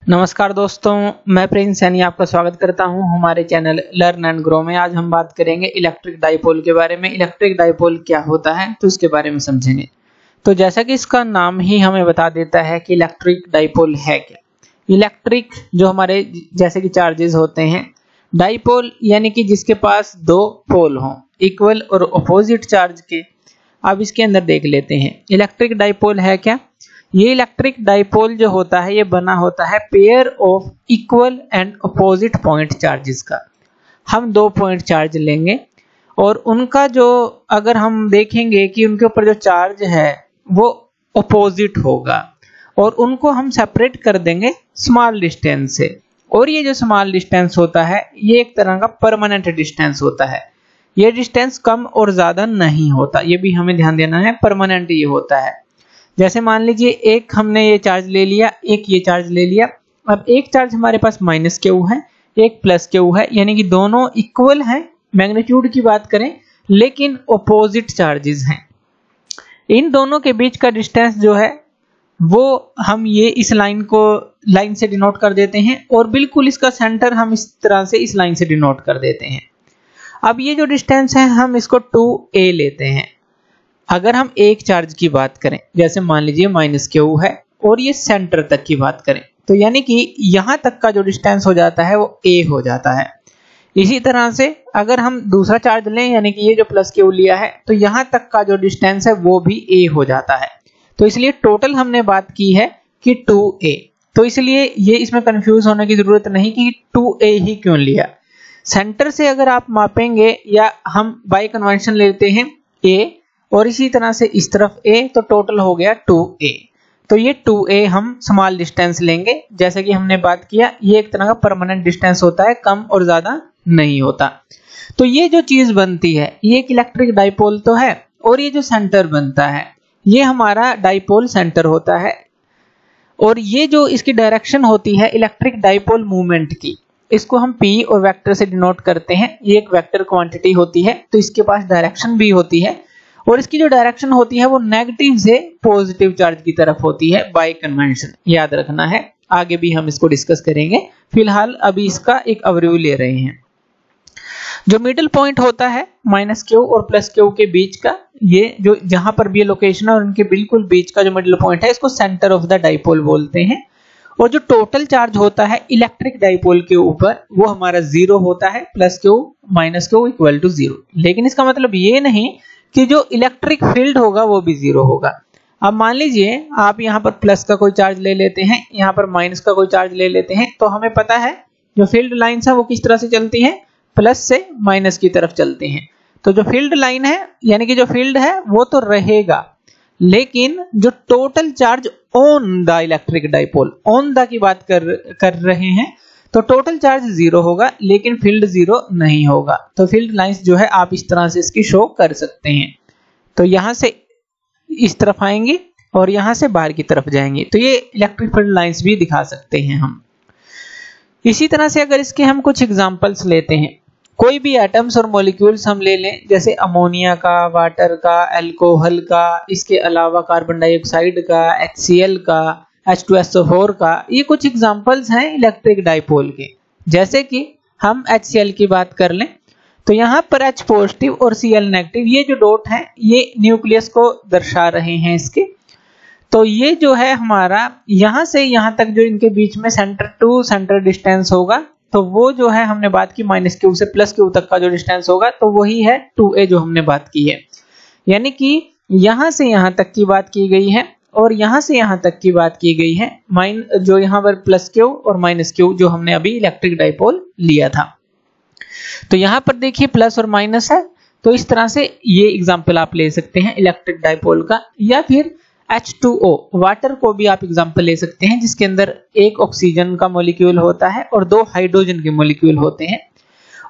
नमस्कार दोस्तों, मैं प्रिंस सैनी आपका स्वागत करता हूं हमारे चैनल लर्न एंड ग्रो में। आज हम बात करेंगे इलेक्ट्रिक डाइपोल के बारे में। इलेक्ट्रिक डाइपोल क्या होता है तो इसके बारे में समझेंगे। तो जैसा कि इसका नाम ही हमें बता देता है कि इलेक्ट्रिक डाइपोल है क्या। इलेक्ट्रिक जो हमारे जैसे कि चार्जेस होते हैं, डाइपोल यानी कि जिसके पास दो पोल हों, इक्वल और अपोजिट चार्ज के। अब इसके अंदर देख लेते हैं इलेक्ट्रिक डाइपोल है क्या। ये इलेक्ट्रिक डाइपोल जो होता है ये बना होता है pair of equal and opposite point charges का। हम दो पॉइंट चार्ज लेंगे और उनका जो अगर हम देखेंगे कि उनके ऊपर जो चार्ज है वो अपोजिट होगा और उनको हम सेपरेट कर देंगे स्मॉल डिस्टेंस से। और ये जो स्मॉल डिस्टेंस होता है ये एक तरह का परमानेंट डिस्टेंस होता है। ये डिस्टेंस कम और ज्यादा नहीं होता, ये भी हमें ध्यान देना है। परमानेंट ये होता है। जैसे मान लीजिए एक हमने ये चार्ज ले लिया, एक ये चार्ज ले लिया। अब एक चार्ज हमारे पास माइनस क्यू है, एक प्लस क्यू है, यानी कि दोनों इक्वल हैं मैग्नीट्यूड की बात करें, लेकिन ऑपोजिट चार्जेस हैं। इन दोनों के बीच का डिस्टेंस जो है वो हम ये इस लाइन से डिनोट कर देते हैं और बिल्कुल इसका सेंटर हम इस तरह से इस लाइन से डिनोट कर देते हैं। अब ये जो डिस्टेंस है हम इसको 2a लेते हैं। अगर हम एक चार्ज की बात करें, जैसे मान लीजिए माइनस क्यू है और ये सेंटर तक की बात करें, तो यानी कि यहां तक का जो डिस्टेंस हो जाता है वो a हो जाता है। इसी तरह से अगर हम दूसरा चार्ज लें, यानी कि ये जो प्लस क्यू लिया है, तो यहां तक का जो डिस्टेंस है वो भी a हो जाता है। तो इसलिए टोटल हमने बात की है कि 2a। तो इसलिए ये इसमें कंफ्यूज होने की जरूरत नहीं कि 2a ही क्यों लिया। सेंटर से अगर आप मापेंगे या हम बाय कन्वेंशन लेते हैं a और इसी तरह से इस तरफ a, तो टोटल हो गया 2a। तो ये 2a हम स्मॉल डिस्टेंस लेंगे। जैसे कि हमने बात किया ये एक तरह का परमानेंट डिस्टेंस होता है, कम और ज्यादा नहीं होता। तो ये जो चीज बनती है ये एक इलेक्ट्रिक डाइपोल तो है, और ये जो सेंटर बनता है ये हमारा डाइपोल सेंटर होता है। और ये जो इसकी डायरेक्शन होती है इलेक्ट्रिक डाइपोल मूवमेंट की, इसको हम p और वेक्टर से डिनोट करते हैं। ये एक वेक्टर क्वांटिटी होती है, तो इसके पास डायरेक्शन भी होती है और इसकी जो डायरेक्शन होती है वो नेगेटिव से पॉजिटिव चार्ज की तरफ होती है बाय कन्वेंशन। याद रखना है, आगे भी हम इसको डिस्कस करेंगे। फिलहाल अभी इसका एक ओवरव्यू ले रहे हैं। जो मिडिल पॉइंट होता है माइनस क्यू और प्लस क्यू के बीच का, ये जो जहां पर भी लोकेशन है और उनके बिल्कुल बीच का जो मिडिल पॉइंट है इसको सेंटर ऑफ द डाइपोल बोलते हैं। और जो टोटल चार्ज होता है इलेक्ट्रिक डाइपोल के ऊपर वो हमारा 0 होता है, plus Q minus Q equal to 0। लेकिन इसका मतलब ये नहीं कि जो इलेक्ट्रिक फील्ड होगा वो भी 0 होगा। अब मान लीजिए आप यहाँ पर प्लस का कोई चार्ज ले लेते हैं, यहाँ पर माइनस का कोई चार्ज ले लेते हैं, तो हमें पता है जो फील्ड लाइंस है वो किस तरह से चलती हैं, प्लस से माइनस की तरफ चलती हैं। तो जो फील्ड लाइन है यानी कि जो फील्ड है वो तो रहेगा, लेकिन जो total charge on the electric dipole, on the key बात कर रहे हैं, तो टोटल चार्ज 0 होगा लेकिन फील्ड 0 नहीं होगा। तो फील्ड लाइंस जो है आप इस तरह से इसकी शो कर सकते हैं। तो यहां से इस तरफ आएंगी और यहां से बाहर की तरफ जाएंगे, तो ये इलेक्ट्रिक फील्ड लाइंस भी दिखा सकते हैं हम। इसी तरह से अगर इसके हम कुछ एग्जांपल्स लेते हैं, कोई भी एटम्स और मॉलिक्यूल्स हम ले लें, जैसे अमोनिया का, वाटर का, अल्कोहल का, इसके अलावा कार्बन डाइऑक्साइड का, HCl का, H2SO4 का, ये कुछ एग्जांपल्स हैं इलेक्ट्रिक डाइपोल के। जैसे कि हम HCl की बात कर लें, तो यहाँ पर H पॉजिटिव और Cl नेगेटिव, ये जो डॉट हैं ये न्यूक्लियस को दर्शा रहे हैं इसके। तो ये जो है हमारा यहाँ से यहाँ तक जो इनके बीच में सेंटर टू सेंटर डिस्टेंस होगा, तो वो जो है हमने बात की माइनस क्यू से प्लस क्यू तक का जो डिस्टेंस होगा, तो वही है 2a जो हमने बात की है। यानी कि यहाँ से यहाँ तक की बात की गई है और यहाँ से यहाँ तक की बात की गई है। जो यहाँ पर प्लस क्यू और माइनस क्यू जो हमने अभी इलेक्ट्रिक डाइपोल लिया था, तो यहाँ पर देखिए प्लस और माइनस है। तो इस तरह से ये एग्जाम्पल आप ले सकते हैं इलेक्ट्रिक डाइपोल का। या फिर H2O, वाटर को भी आप एग्जाम्पल ले सकते हैं, जिसके अंदर एक ऑक्सीजन का मॉलिक्यूल होता है और 2 हाइड्रोजन के मॉलिक्यूल होते हैं।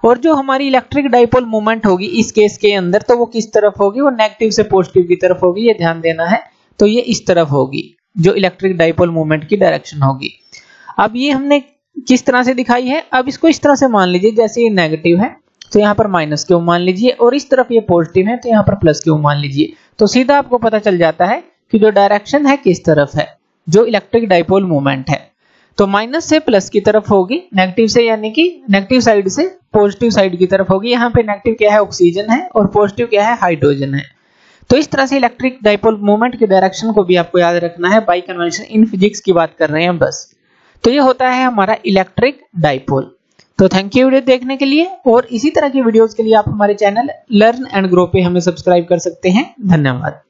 और जो हमारी इलेक्ट्रिक डाइपोल मूवमेंट होगी इस केस के अंदर, तो वो किस तरफ होगी, वो नेगेटिव से पॉजिटिव की तरफ होगी, ये ध्यान देना है। तो ये इस तरफ होगी जो इलेक्ट्रिक डाइपोल मूवमेंट की डायरेक्शन होगी। अब ये हमने किस तरह से दिखाई है, अब इसको इस तरह से मान लीजिए, जैसे ये नेगेटिव है तो यहाँ पर माइनस क्यू मान लीजिए, और इस तरफ ये पॉजिटिव है तो यहाँ पर प्लस क्यू मान लीजिए। तो सीधा आपको पता चल जाता है कि जो डायरेक्शन है किस तरफ है, जो इलेक्ट्रिक डाइपोल मूवमेंट है। तो माइनस से प्लस की तरफ होगी, नेगेटिव से यानी कि नेगेटिव साइड से पॉजिटिव साइड की तरफ होगी। यहाँ पे नेगेटिव क्या है, ऑक्सीजन है, और पॉजिटिव क्या है, हाइड्रोजन है। तो इस तरह से इलेक्ट्रिक डाइपोल मूवमेंट के डायरेक्शन को भी आपको याद रखना है। बाय कन्वेंशन इन फिजिक्स की बात कर रहे हैं बस। तो ये होता है हमारा इलेक्ट्रिक डाइपोल। तो थैंक यू वीडियो देखने के लिए, और इसी तरह की वीडियोस के लिए आप हमारे चैनल लर्न एंड ग्रो पे हमें सब्सक्राइब कर सकते हैं। धन्यवाद।